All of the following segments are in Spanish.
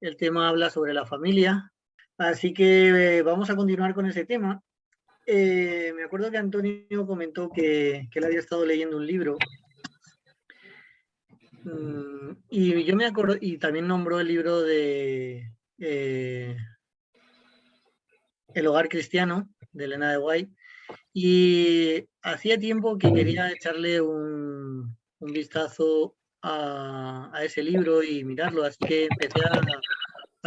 El tema habla sobre la familia, así que vamos a continuar con ese tema. Me acuerdo que Antonio comentó que él había estado leyendo un libro y yo me acuerdo, y también nombró el libro de El hogar cristiano, de Elena de White, y hacía tiempo que quería echarle un vistazo a ese libro y mirarlo, así que empecé a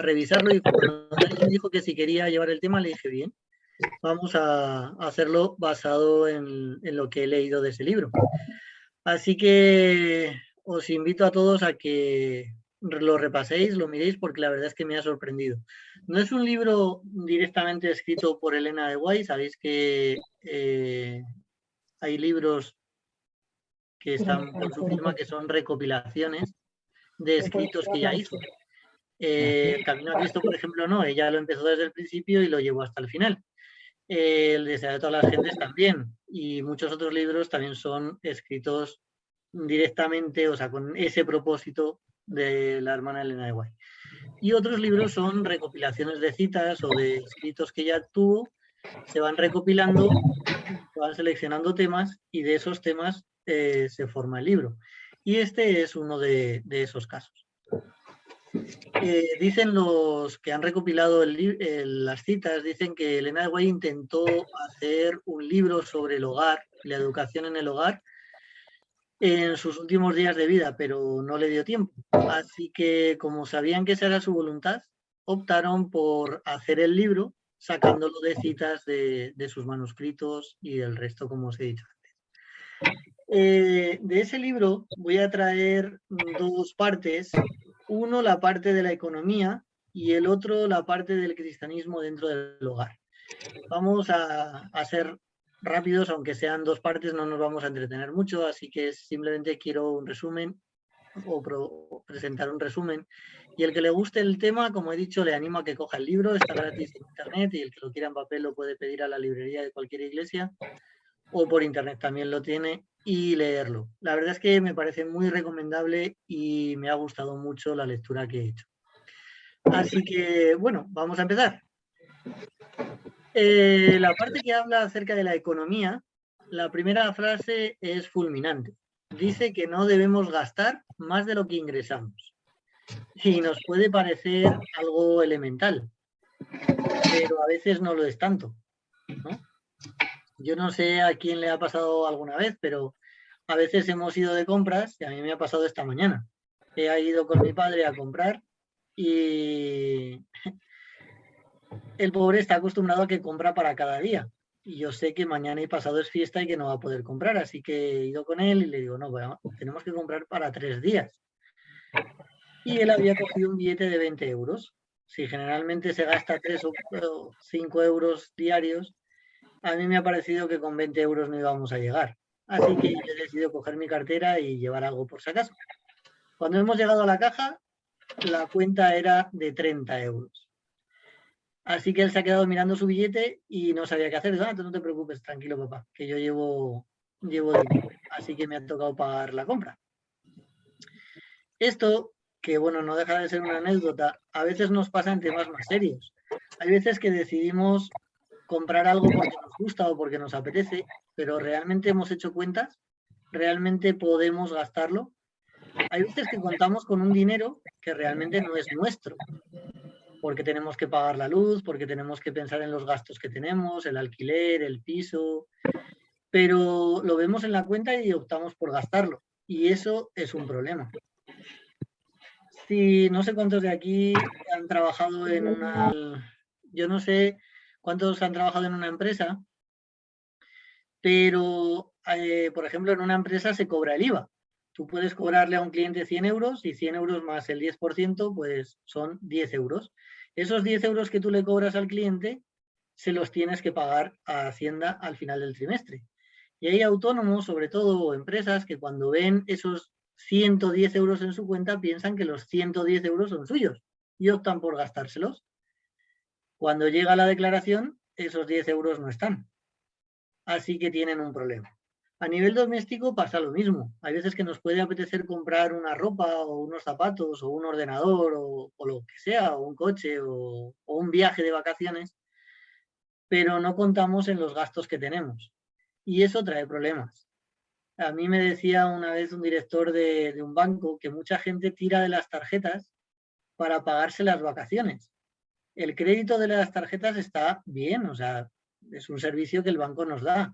revisarlo y cuando Dani me dijo que si quería llevar el tema, le dije bien, vamos a hacerlo basado en lo que he leído de ese libro. Así que os invito a todos a que lo repaséis, lo miréis, porque la verdad es que me ha sorprendido. No es un libro directamente escrito por Elena de White, sabéis que hay libros que están con su firma que son recopilaciones de escritos que ella hizo. El Camino a Cristo, por ejemplo, no, ella lo empezó desde el principio y lo llevó hasta el final. El Deseo de todas las gentes también, y muchos otros libros también son escritos directamente, o sea, con ese propósito de la hermana Elena de White. Y otros libros son recopilaciones de citas o de escritos que ella tuvo, se van recopilando, se van seleccionando temas y de esos temas se forma el libro. Y este es uno de esos casos. Dicen los que han recopilado las citas, dicen que Elena de White intentó hacer un libro sobre el hogar, la educación en el hogar, en sus últimos días de vida, pero no le dio tiempo. Así que, como sabían que esa era su voluntad, optaron por hacer el libro sacándolo de citas de sus manuscritos y del resto, como os he dicho antes. De ese libro voy a traer dos partes. Uno, la parte de la economía y el otro, la parte del cristianismo dentro del hogar. Vamos a ser rápidos, aunque sean dos partes, no nos vamos a entretener mucho, así que simplemente quiero un resumen o presentar un resumen. Y el que le guste el tema, como he dicho, le animo a que coja el libro, está gratis en internet y el que lo quiera en papel lo puede pedir a la librería de cualquier iglesia o por internet también lo tiene y leerlo. La verdad es que me parece muy recomendable y me ha gustado mucho la lectura que he hecho. Así que, bueno, vamos a empezar. La parte que habla acerca de la economía, la primera frase es fulminante. Dice que no debemos gastar más de lo que ingresamos. Y nos puede parecer algo elemental, pero a veces no lo es tanto, ¿no? Yo no sé a quién le ha pasado alguna vez, pero a veces hemos ido de compras, y a mí me ha pasado esta mañana. He ido con mi padre a comprar y el pobre está acostumbrado a que compra para cada día. Y yo sé que mañana y pasado es fiesta y que no va a poder comprar, así que he ido con él y le digo, no, bueno, tenemos que comprar para 3 días. Y él había cogido un billete de 20 euros. Si generalmente se gasta 3 o 5 euros diarios, a mí me ha parecido que con 20 euros no íbamos a llegar. Así que he decidido coger mi cartera y llevar algo por si acaso. Cuando hemos llegado a la caja, la cuenta era de 30 euros. Así que él se ha quedado mirando su billete y no sabía qué hacer. Digo, no te preocupes, tranquilo, papá, que yo llevo dinero. Así que me ha tocado pagar la compra. Esto, que bueno, no deja de ser una anécdota, a veces nos pasa en temas más serios. Hay veces que decidimos comprar algo porque nos gusta o porque nos apetece, pero realmente hemos hecho cuentas, realmente podemos gastarlo. Hay veces que contamos con un dinero que realmente no es nuestro, porque tenemos que pagar la luz, porque tenemos que pensar en los gastos que tenemos, el alquiler, el piso, pero lo vemos en la cuenta y optamos por gastarlo. Y eso es un problema. Si no sé cuántos de aquí han trabajado en una... Yo no sé cuántos han trabajado en una empresa, pero, por ejemplo, en una empresa se cobra el IVA. Tú puedes cobrarle a un cliente 100 euros y 100 euros más el 10%, pues son 10 euros. Esos 10 euros que tú le cobras al cliente, se los tienes que pagar a Hacienda al final del trimestre. Y hay autónomos, sobre todo, o empresas, que cuando ven esos 110 euros en su cuenta, piensan que los 110 euros son suyos y optan por gastárselos. Cuando llega la declaración, esos 10 euros no están. Así que tienen un problema. A nivel doméstico pasa lo mismo. Hay veces que nos puede apetecer comprar una ropa o unos zapatos o un ordenador o lo que sea, o un coche o un viaje de vacaciones, pero no contamos en los gastos que tenemos. Y eso trae problemas. A mí me decía una vez un director de un banco que mucha gente tira de las tarjetas para pagarse las vacaciones. El crédito de las tarjetas está bien, o sea, es un servicio que el banco nos da.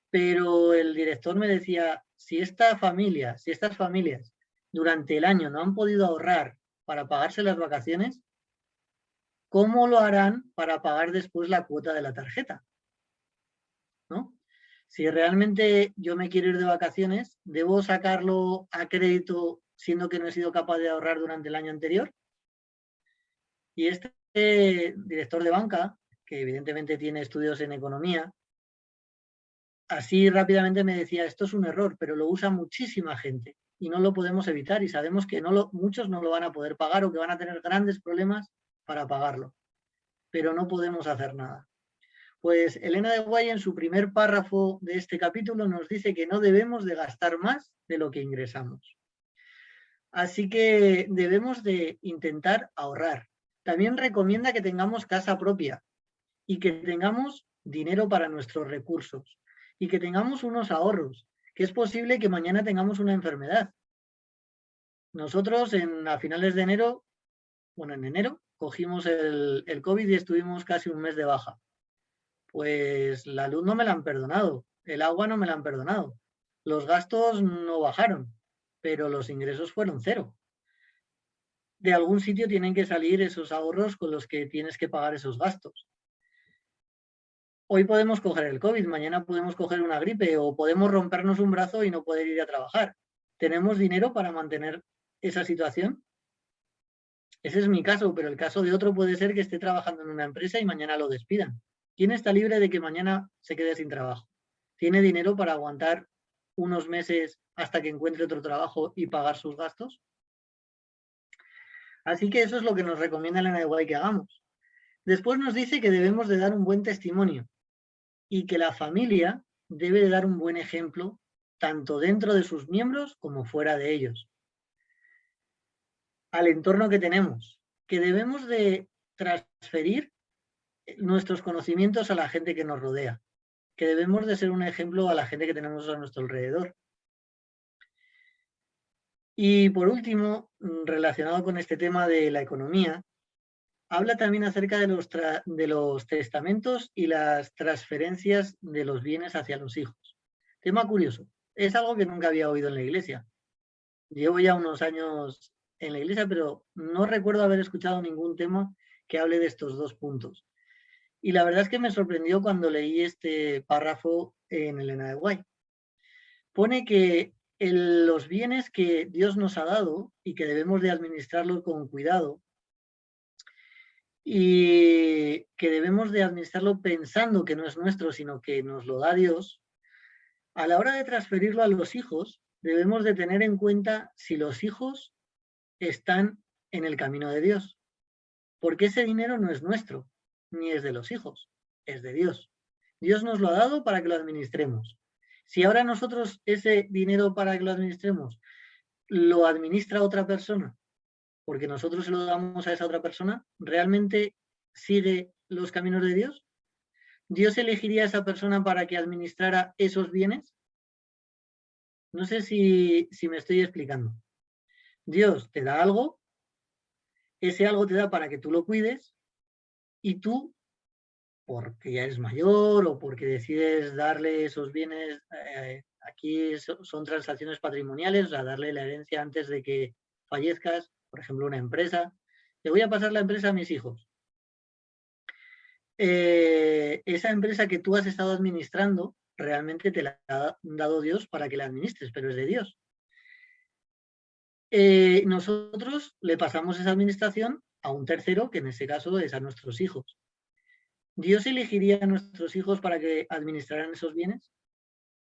Pero el director me decía, si estas familias durante el año no han podido ahorrar para pagarse las vacaciones, ¿cómo lo harán para pagar después la cuota de la tarjeta? ¿No? Si realmente yo me quiero ir de vacaciones, ¿debo sacarlo a crédito siendo que no he sido capaz de ahorrar durante el año anterior? Y este director de banca, que evidentemente tiene estudios en economía, así rápidamente me decía, esto es un error, pero lo usa muchísima gente y no lo podemos evitar y sabemos que muchos no lo van a poder pagar o que van a tener grandes problemas para pagarlo, pero no podemos hacer nada. Pues Elena de Guay en su primer párrafo de este capítulo nos dice que no debemos de gastar más de lo que ingresamos. Así que debemos de intentar ahorrar. También recomienda que tengamos casa propia y que tengamos dinero para nuestros recursos y que tengamos unos ahorros, que es posible que mañana tengamos una enfermedad. Nosotros a finales de enero, bueno, en enero, cogimos el COVID y estuvimos casi un mes de baja. Pues la luz no me la han perdonado, el agua no me la han perdonado, los gastos no bajaron, pero los ingresos fueron cero. De algún sitio tienen que salir esos ahorros con los que tienes que pagar esos gastos. Hoy podemos coger el COVID, mañana podemos coger una gripe o podemos rompernos un brazo y no poder ir a trabajar. ¿Tenemos dinero para mantener esa situación? Ese es mi caso, pero el caso de otro puede ser que esté trabajando en una empresa y mañana lo despidan. ¿Quién está libre de que mañana se quede sin trabajo? ¿Tiene dinero para aguantar unos meses hasta que encuentre otro trabajo y pagar sus gastos? Así que eso es lo que nos recomienda Elena de Guay que hagamos. Después nos dice que debemos de dar un buen testimonio y que la familia debe de dar un buen ejemplo tanto dentro de sus miembros como fuera de ellos, al entorno que tenemos, que debemos de transferir nuestros conocimientos a la gente que nos rodea, que debemos de ser un ejemplo a la gente que tenemos a nuestro alrededor. Y por último, relacionado con este tema de la economía, habla también acerca de los testamentos y las transferencias de los bienes hacia los hijos. Tema curioso. Es algo que nunca había oído en la iglesia. Llevo ya unos años en la iglesia, pero no recuerdo haber escuchado ningún tema que hable de estos dos puntos. Y la verdad es que me sorprendió cuando leí este párrafo en Elena de Guay. Pone que los bienes que Dios nos ha dado y que debemos de administrarlos con cuidado y que debemos de administrarlo pensando que no es nuestro, sino que nos lo da Dios, a la hora de transferirlo a los hijos, debemos de tener en cuenta si los hijos están en el camino de Dios, porque ese dinero no es nuestro, ni es de los hijos, es de Dios. Dios nos lo ha dado para que lo administremos. Si ahora nosotros ese dinero para que lo administremos lo administra otra persona, porque nosotros se lo damos a esa otra persona, ¿realmente sigue los caminos de Dios? ¿Dios elegiría a esa persona para que administrara esos bienes? No sé si me estoy explicando. Dios te da algo, ese algo te da para que tú lo cuides y tú, porque ya eres mayor o porque decides darle esos bienes, aquí son transacciones patrimoniales, o sea, darle la herencia antes de que fallezcas, por ejemplo, una empresa. Le voy a pasar la empresa a mis hijos. Esa empresa que tú has estado administrando, realmente te la ha dado Dios para que la administres, pero es de Dios. Nosotros le pasamos esa administración a un tercero, que en este caso es a nuestros hijos. ¿Dios elegiría a nuestros hijos para que administraran esos bienes?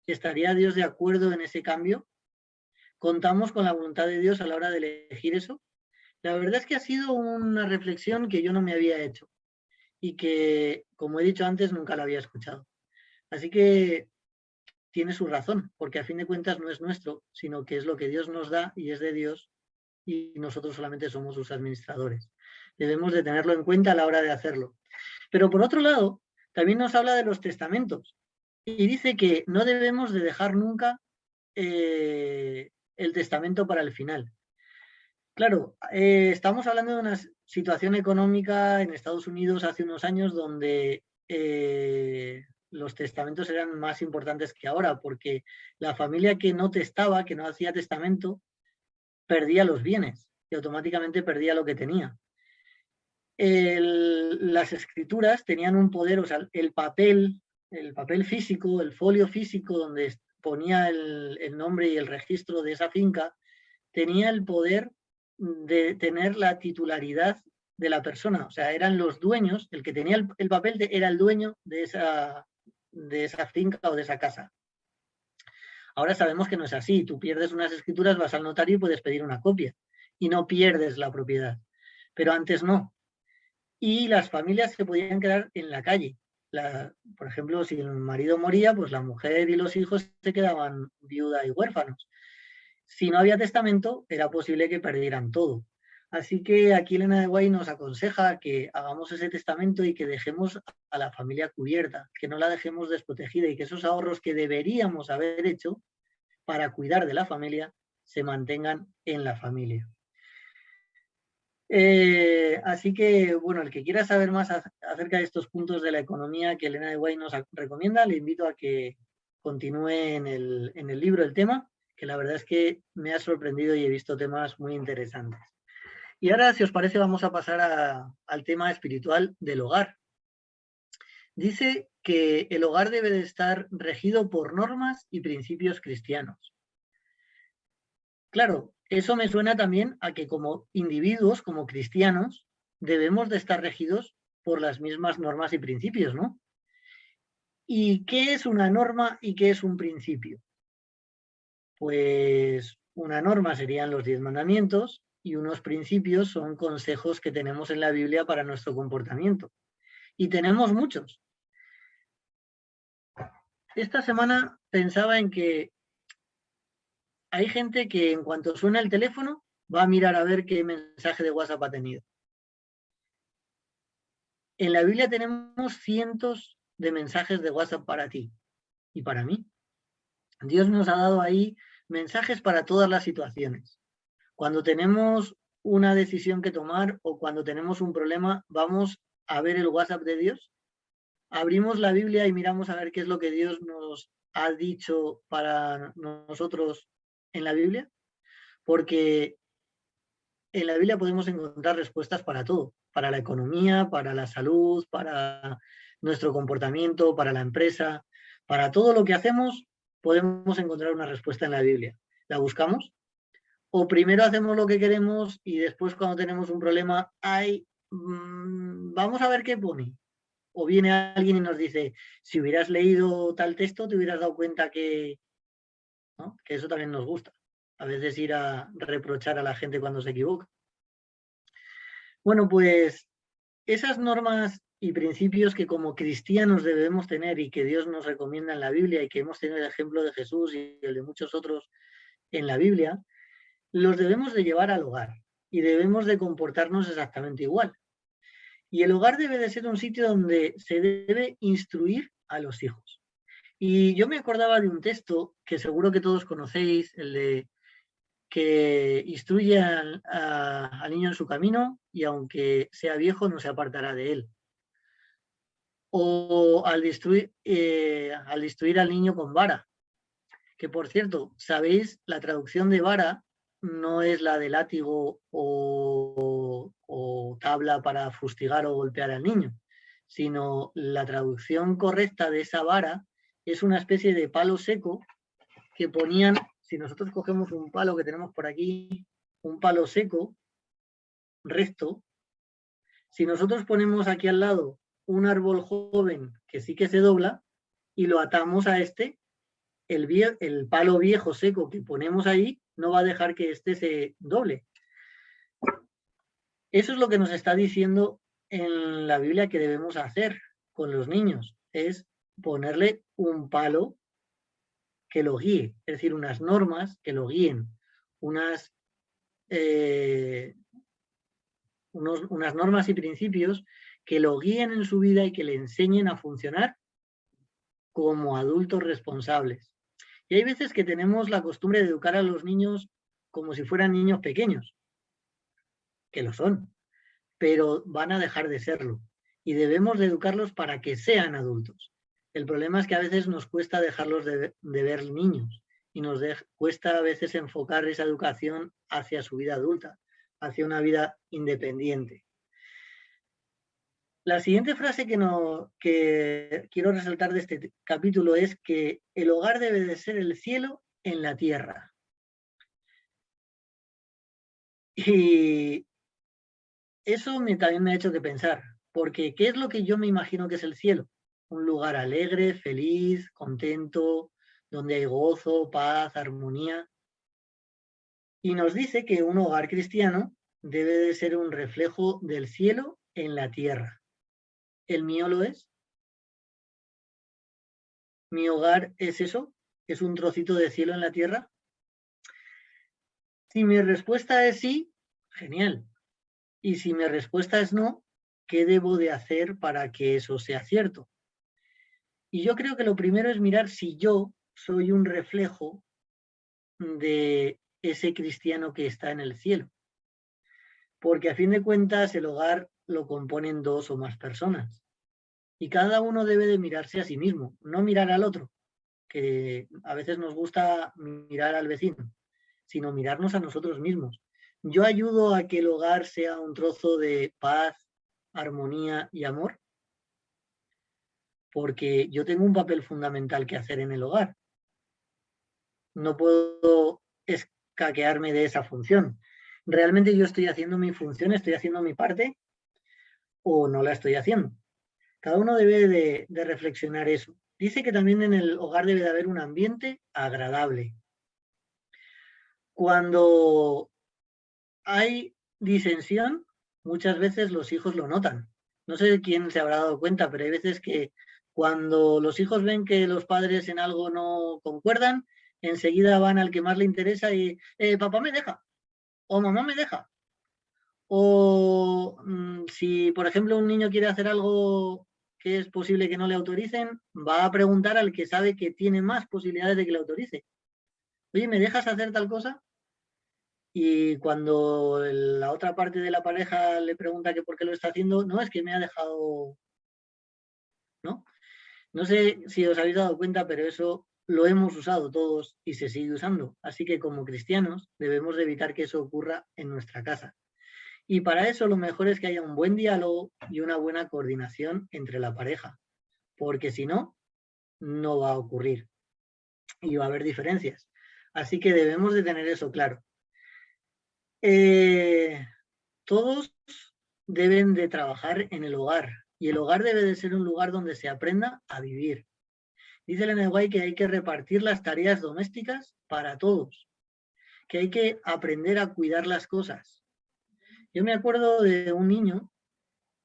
¿Estaría Dios de acuerdo en ese cambio? ¿Contamos con la voluntad de Dios a la hora de elegir eso? La verdad es que ha sido una reflexión que yo no me había hecho y que, como he dicho antes, nunca la había escuchado. Así que tiene su razón, porque a fin de cuentas no es nuestro, sino que es lo que Dios nos da y es de Dios, y nosotros solamente somos sus administradores. Debemos de tenerlo en cuenta a la hora de hacerlo. Pero por otro lado, también nos habla de los testamentos y dice que no debemos de dejar nunca el testamento para el final. Claro, estamos hablando de una situación económica en Estados Unidos hace unos años donde los testamentos eran más importantes que ahora, porque la familia que no testaba, que no hacía testamento, perdía los bienes y automáticamente perdía lo que tenía. Las escrituras tenían un poder, o sea, el papel físico, el folio físico donde ponía el nombre y el registro de esa finca, tenía el poder de tener la titularidad de la persona. O sea, eran los dueños, el que tenía el papel era el dueño de esa finca o de esa casa. Ahora sabemos que no es así. Tú pierdes unas escrituras, vas al notario y puedes pedir una copia y no pierdes la propiedad. Pero antes no. Y las familias se podían quedar en la calle. Por ejemplo, si el marido moría, pues la mujer y los hijos se quedaban viuda y huérfanos. Si no había testamento, era posible que perdieran todo. Así que aquí Elena de White nos aconseja que hagamos ese testamento y que dejemos a la familia cubierta, que no la dejemos desprotegida y que esos ahorros que deberíamos haber hecho para cuidar de la familia se mantengan en la familia. Así que, bueno, el que quiera saber más acerca de estos puntos de la economía que Elena de White nos recomienda, le invito a que continúe en el libro el tema, que la verdad es que me ha sorprendido y he visto temas muy interesantes. Y ahora, si os parece, vamos a pasar al tema espiritual del hogar. Dice que el hogar debe de estar regido por normas y principios cristianos. Claro, eso me suena también a que como individuos, como cristianos, debemos de estar regidos por las mismas normas y principios, ¿no? ¿Y qué es una norma y qué es un principio? Pues una norma serían los 10 mandamientos y unos principios son consejos que tenemos en la Biblia para nuestro comportamiento. Y tenemos muchos. Esta semana pensaba en que hay gente que en cuanto suena el teléfono va a mirar a ver qué mensaje de WhatsApp ha tenido. En la Biblia tenemos cientos de mensajes de WhatsApp para ti y para mí. Dios nos ha dado ahí mensajes para todas las situaciones. Cuando tenemos una decisión que tomar o cuando tenemos un problema, vamos a ver el WhatsApp de Dios. Abrimos la Biblia y miramos a ver qué es lo que Dios nos ha dicho para nosotros en la Biblia, porque en la Biblia podemos encontrar respuestas para todo, para la economía, para la salud, para nuestro comportamiento, para la empresa, para todo lo que hacemos, podemos encontrar una respuesta en la Biblia. ¿La buscamos? O primero hacemos lo que queremos y después cuando tenemos un problema, vamos a ver qué pone. O viene alguien y nos dice, si hubieras leído tal texto, te hubieras dado cuenta que, ¿no? Que eso también nos gusta. A veces ir a reprochar a la gente cuando se equivoca. Bueno, pues esas normas y principios que como cristianos debemos tener y que Dios nos recomienda en la Biblia y que hemos tenido el ejemplo de Jesús y el de muchos otros en la Biblia, los debemos de llevar al hogar y debemos de comportarnos exactamente igual. Y el hogar debe de ser un sitio donde se debe instruir a los hijos. Y yo me acordaba de un texto que seguro que todos conocéis, el de que instruye al niño en su camino y aunque sea viejo no se apartará de él. O al instruir al niño con vara, que por cierto, sabéis, la traducción de vara no es la de látigo o tabla para fustigar o golpear al niño, sino la traducción correcta de esa vara es una especie de palo seco que ponían, si nosotros cogemos un palo que tenemos por aquí, un palo seco, recto, si nosotros ponemos aquí al lado un árbol joven que sí que se dobla y lo atamos a este, el palo viejo seco que ponemos ahí no va a dejar que este se doble. Eso es lo que nos está diciendo en la Biblia que debemos hacer con los niños, es ponerle un palo que lo guíe, es decir, unas normas que lo guíen, unas normas y principios que lo guíen en su vida y que le enseñen a funcionar como adultos responsables. Y hay veces que tenemos la costumbre de educar a los niños como si fueran niños pequeños, que lo son, pero van a dejar de serlo. Y debemos de educarlos para que sean adultos. El problema es que a veces nos cuesta dejarlos de ver niños y nos cuesta a veces enfocar esa educación hacia su vida adulta, hacia una vida independiente. La siguiente frase que quiero resaltar de este capítulo es que el hogar debe de ser el cielo en la tierra. Y eso también me ha hecho que pensar, porque ¿qué es lo que yo me imagino que es el cielo? Un lugar alegre, feliz, contento, donde hay gozo, paz, armonía. Y nos dice que un hogar cristiano debe de ser un reflejo del cielo en la tierra. ¿El mío lo es? ¿Mi hogar es eso? ¿Es un trocito de cielo en la tierra? Si mi respuesta es sí, genial. Y si mi respuesta es no, ¿qué debo de hacer para que eso sea cierto? Y yo creo que lo primero es mirar si yo soy un reflejo de ese cristiano que está en el cielo. Porque a fin de cuentas el hogar lo componen 2 o más personas. Y cada uno debe de mirarse a sí mismo, no mirar al otro, que a veces nos gusta mirar al vecino, sino mirarnos a nosotros mismos. Yo ayudo a que el hogar sea un trozo de paz, armonía y amor, porque yo tengo un papel fundamental que hacer en el hogar. No puedo escaquearme de esa función. ¿Realmente yo estoy haciendo mi función, estoy haciendo mi parte o no la estoy haciendo? Cada uno debe de reflexionar eso. Dice que también en el hogar debe de haber un ambiente agradable. Cuando hay disensión, muchas veces los hijos lo notan. No sé quién se habrá dado cuenta, pero hay veces que cuando los hijos ven que los padres en algo no concuerdan, enseguida van al que más le interesa y papá me deja o mamá me deja. O si, por ejemplo, un niño quiere hacer algo que es posible que no le autoricen, va a preguntar al que sabe que tiene más posibilidades de que le autorice. Oye, ¿me dejas hacer tal cosa? Y cuando la otra parte de la pareja le pregunta que por qué lo está haciendo, no, es que me ha dejado, ¿no? No sé si os habéis dado cuenta, pero eso lo hemos usado todos y se sigue usando. Así que como cristianos debemos de evitar que eso ocurra en nuestra casa. Y para eso lo mejor es que haya un buen diálogo y una buena coordinación entre la pareja, porque si no, no va a ocurrir y va a haber diferencias. Así que debemos de tener eso claro. Todos deben de trabajar en el hogar y el hogar debe de ser un lugar donde se aprenda a vivir. Dice Elena White que hay que repartir las tareas domésticas para todos, que hay que aprender a cuidar las cosas. Yo me acuerdo de un niño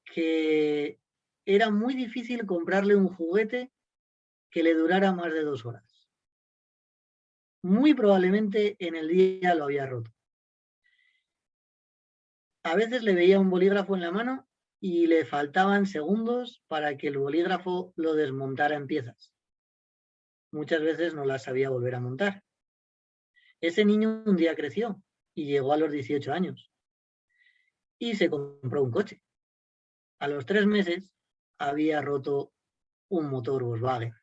que era muy difícil comprarle un juguete que le durara más de 2 horas. Muy probablemente en el día lo había roto. A veces le veía un bolígrafo en la mano y le faltaban segundos para que el bolígrafo lo desmontara en piezas. Muchas veces no las sabía volver a montar. Ese niño un día creció y llegó a los 18 años y se compró un coche. A los 3 meses había roto un motor Volkswagen.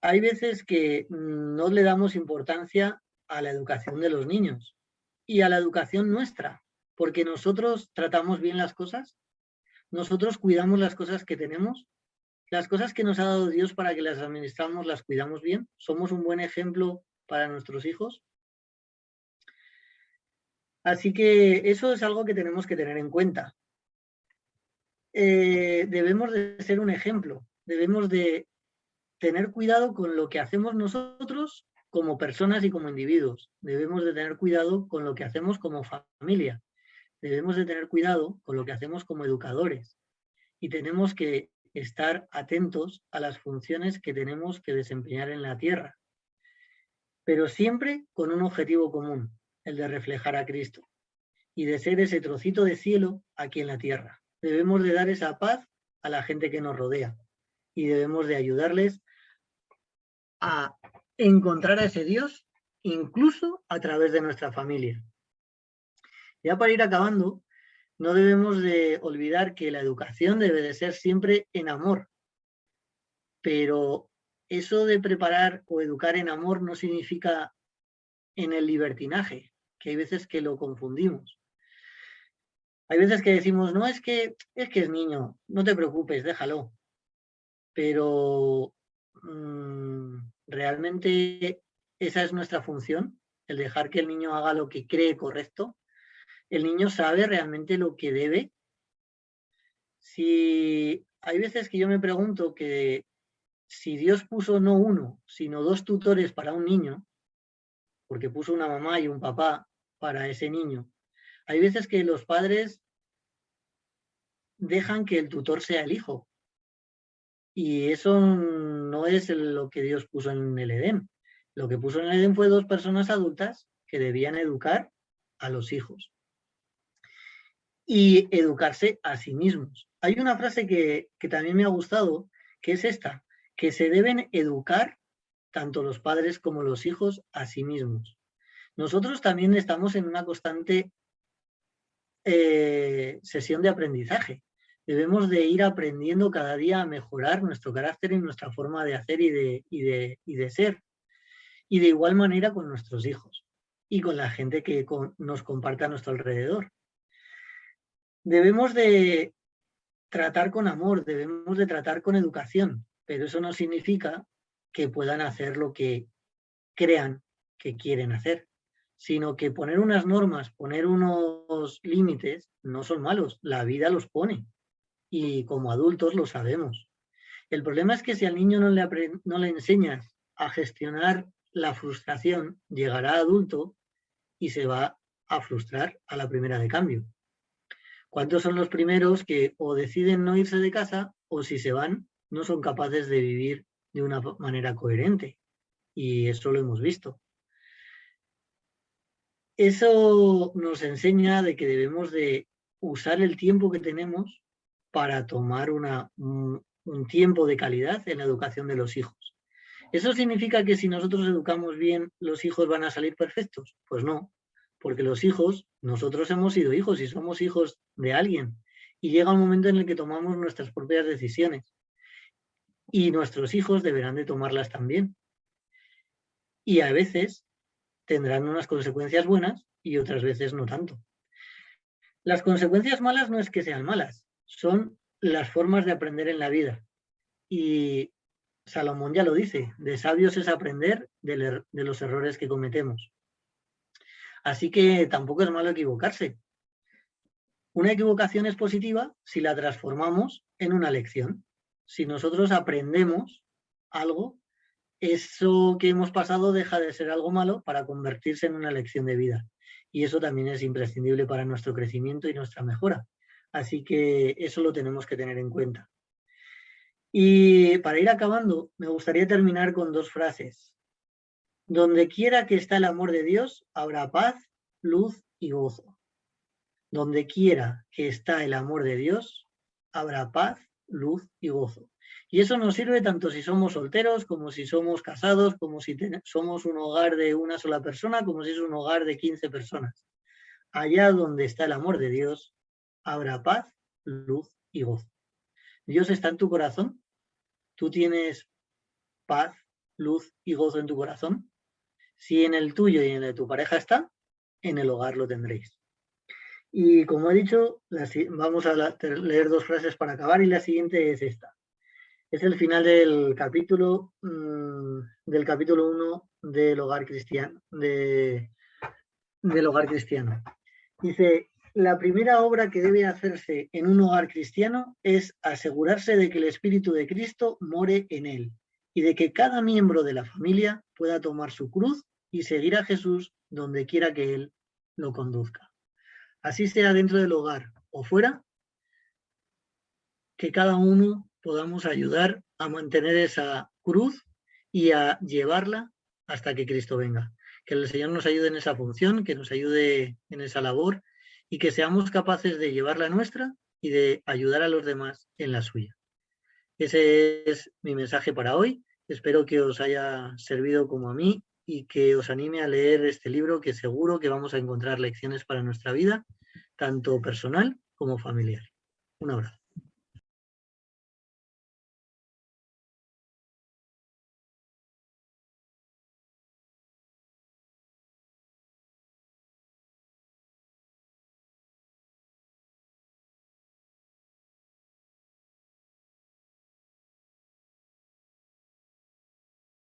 Hay veces que no le damos importancia a la educación de los niños y a la educación nuestra, porque nosotros tratamos bien las cosas, nosotros cuidamos las cosas que tenemos, las cosas que nos ha dado Dios para que las administramos, las cuidamos bien, somos un buen ejemplo para nuestros hijos. Así que eso es algo que tenemos que tener en cuenta. Debemos de ser un ejemplo, debemos de tener cuidado con lo que hacemos nosotros como personas y como individuos. Debemos de tener cuidado con lo que hacemos como familia. Debemos de tener cuidado con lo que hacemos como educadores. Y tenemos que estar atentos a las funciones que tenemos que desempeñar en la tierra, pero siempre con un objetivo común, el de reflejar a Cristo y de ser ese trocito de cielo aquí en la tierra. Debemos de dar esa paz a la gente que nos rodea y debemos de ayudarles a encontrar a ese Dios, incluso a través de nuestra familia. Ya para ir acabando, no debemos de olvidar que la educación debe de ser siempre en amor, pero eso de preparar o educar en amor no significa en el libertinaje, que hay veces que lo confundimos. Hay veces que decimos, no, es que es niño, no te preocupes, déjalo. Pero realmente esa es nuestra función, el dejar que el niño haga lo que cree correcto. El niño sabe realmente lo que debe. Si hay veces que yo me pregunto que si Dios puso no uno, sino dos tutores para un niño, porque puso una mamá y un papá para ese niño, hay veces que los padres dejan que el tutor sea el hijo. Y eso no es lo que Dios puso en el Edén. Lo que puso en el Edén fue dos personas adultas que debían educar a los hijos y educarse a sí mismos. Hay una frase que también me ha gustado, que es esta, que se deben educar tanto los padres como los hijos a sí mismos. Nosotros también estamos en una constante sesión de aprendizaje. Debemos de ir aprendiendo cada día a mejorar nuestro carácter y nuestra forma de hacer y de ser. Y de igual manera con nuestros hijos y con la gente que nos comparte a nuestro alrededor. Debemos de tratar con amor, debemos de tratar con educación, pero eso no significa que puedan hacer lo que crean que quieren hacer, sino que poner unas normas, poner unos límites, no son malos, la vida los pone y como adultos lo sabemos. El problema es que si al niño no le enseñas a gestionar la frustración, llegará adulto y se va a frustrar a la primera de cambio. ¿Cuántos son los primeros que o deciden no irse de casa o si se van no son capaces de vivir de una manera coherente? Y eso lo hemos visto. Eso nos enseña de que debemos de usar el tiempo que tenemos para tomar un tiempo de calidad en la educación de los hijos. ¿Eso significa que si nosotros educamos bien, los hijos van a salir perfectos? Pues no, porque los hijos, nosotros hemos sido hijos y somos hijos de alguien. Y llega un momento en el que tomamos nuestras propias decisiones. Y nuestros hijos deberán de tomarlas también. Y a veces tendrán unas consecuencias buenas y otras veces no tanto. Las consecuencias malas no es que sean malas, son las formas de aprender en la vida. Y Salomón ya lo dice, de sabios es aprender de los errores que cometemos. Así que tampoco es malo equivocarse. Una equivocación es positiva si la transformamos en una lección. Si nosotros aprendemos algo, eso que hemos pasado deja de ser algo malo para convertirse en una lección de vida. Y eso también es imprescindible para nuestro crecimiento y nuestra mejora. Así que eso lo tenemos que tener en cuenta. Y para ir acabando, me gustaría terminar con dos frases. Donde quiera que está el amor de Dios, habrá paz, luz y gozo. Donde quiera que está el amor de Dios, habrá paz, luz y gozo. Y eso nos sirve tanto si somos solteros, como si somos casados, como si somos un hogar de una sola persona, como si es un hogar de 15 personas. Allá donde está el amor de Dios, habrá paz, luz y gozo. Dios está en tu corazón. ¿Tú tienes paz, luz y gozo en tu corazón? Si en el tuyo y en el de tu pareja está, en el hogar lo tendréis. Y como he dicho, vamos a leer dos frases para acabar y la siguiente es esta. Es el final del capítulo 1 del hogar cristiano. Del hogar cristiano. Dice, la primera obra que debe hacerse en un hogar cristiano es asegurarse de que el Espíritu de Cristo more en él y de que cada miembro de la familia pueda tomar su cruz y seguir a Jesús donde quiera que él lo conduzca. Así sea dentro del hogar o fuera, que cada uno podamos ayudar a mantener esa cruz y a llevarla hasta que Cristo venga. Que el Señor nos ayude en esa función, que nos ayude en esa labor y que seamos capaces de llevar la nuestra y de ayudar a los demás en la suya. Ese es mi mensaje para hoy. Espero que os haya servido como a mí y que os anime a leer este libro, que seguro que vamos a encontrar lecciones para nuestra vida, tanto personal como familiar. Un abrazo.